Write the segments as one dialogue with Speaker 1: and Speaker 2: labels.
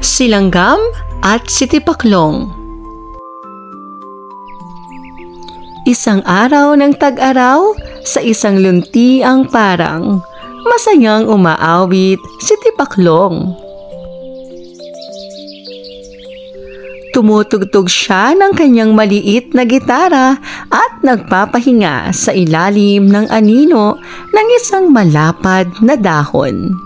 Speaker 1: Si Langgam at si Tipaklong. Isang araw ng tag-araw, sa isang luntiang parang, masayang umaawit si Tipaklong. Tumutugtog siya ng kanyang maliit na gitara at nagpapahinga sa ilalim ng anino ng isang malapad na dahon.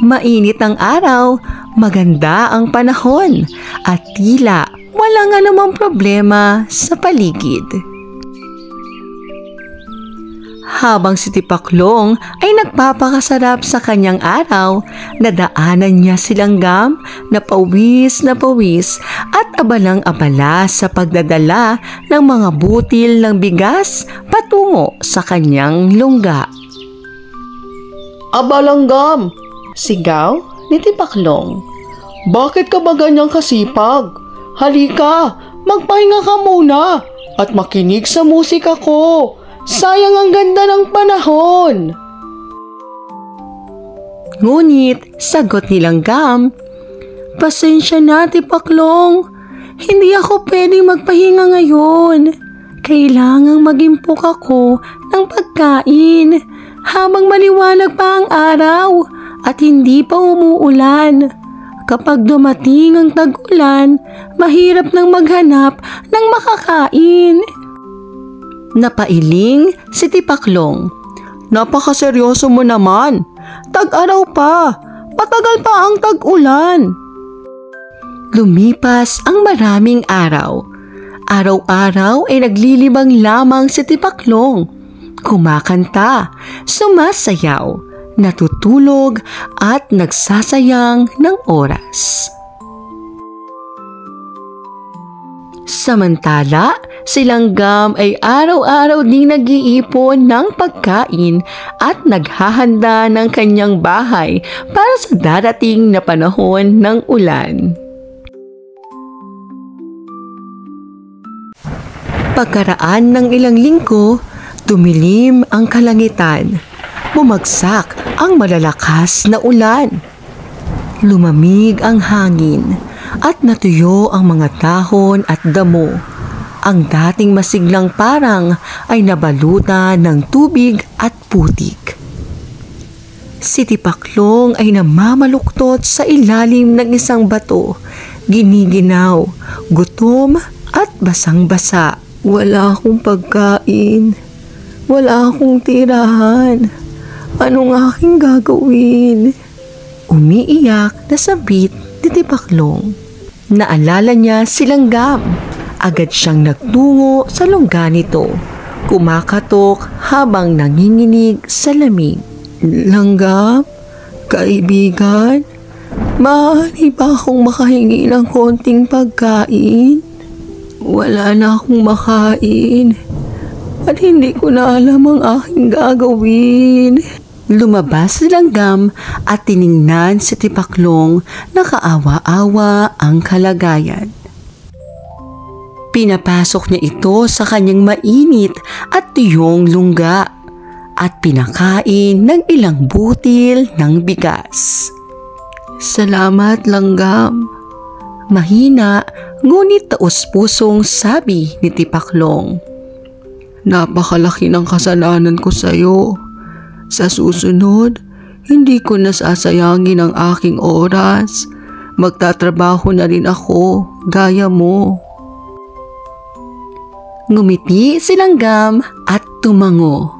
Speaker 1: Mainit ang araw, maganda ang panahon, at tila walang anumang problema sa paligid. Habang si Tipaklong ay nagpapakasarap sa kanyang araw, nadaanan niya si Langgam na pawis at abalang-abala sa pagdadala ng mga butil ng bigas patungo sa kanyang lungga.
Speaker 2: "Aba, Langgam!" sigaw ni Tipaklong. "Bakit ka ba ganyang kasipag? Halika, magpahinga ka muna at makinig sa musika ko. Sayang ang ganda ng panahon."
Speaker 1: Ngunit sagot ni Langgam, "Pasensya na, Tipaklong. Hindi ako pwedeng magpahinga ngayon. Kailangang mag-impok ako ng pagkain habang maliwanag pa ang araw at hindi pa umuulan. Kapag dumating ang tag-ulan, mahirap nang maghanap ng makakain." Napailing si Tipaklong. "Napakaseryoso mo naman. Tag-araw pa. Matagal pa ang tag-ulan." Lumipas ang maraming araw. Araw-araw ay naglilibang lamang si Tipaklong. Kumakanta, sumasayaw, natutulog at nagsasayang ng oras. Samantala, si Langgam ay araw-araw ding nag-iipon ng pagkain at naghahanda ng kanyang bahay para sa darating na panahon ng ulan. Pagkaraan ng ilang linggo, tumilim ang kalangitan. Bumagsak ang malalakas na ulan. Lumamig ang hangin at natuyo ang mga dahon at damo. Ang dating masiglang parang ay nabalutan ng tubig at putik. Si Tipaklong ay namamaluktot sa ilalim ng isang bato, giniginaw, gutom at basang-basa. "Wala akong pagkain. Wala akong tirahan. Anong aking gagawin?" Umiiyak na sabit ni Tipaklong. Naalala niya si Langgam. Agad siyang nagtungo sa lungga nito, kumakatok habang nanginginig sa lamig. "Langgam, kaibigan, maaari ba akong makahingi ng konting pagkain? Wala na akong makain at hindi ko na alam ang aking gagawin." Lumabas si Langgam at tiningnan si Tipaklong na kaawa-awa ang kalagayan. Pinapasok niya ito sa kanyang mainit at tuyong lungga at pinakain ng ilang butil ng bigas. "Salamat, Langgam." Mahina ngunit taos-pusong sabi ni Tipaklong. "Napakalaki ng kasalanan ko sa iyo. Sa susunod, hindi ko nasasayangin ang aking oras. Magtatrabaho na rin ako, gaya mo." Ngumiti si Langgam at tumango.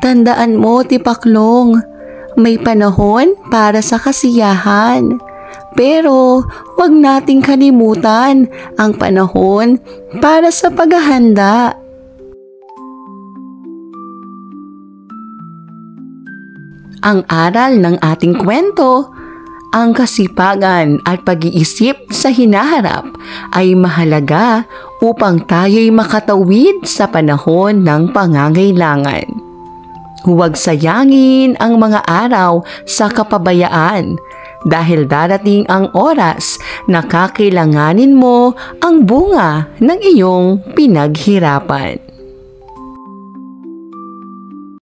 Speaker 1: "Tandaan mo, Tipaklong, may panahon para sa kasiyahan. Pero huwag nating kalimutan ang panahon para sa paghahanda." Ang aral ng ating kwento, ang kasipagan at pag-iisip sa hinaharap ay mahalaga upang tayo'y makatawid sa panahon ng pangangailangan. Huwag sayangin ang mga araw sa kapabayaan dahil darating ang oras na kakailanganin mo ang bunga ng iyong pinaghirapan.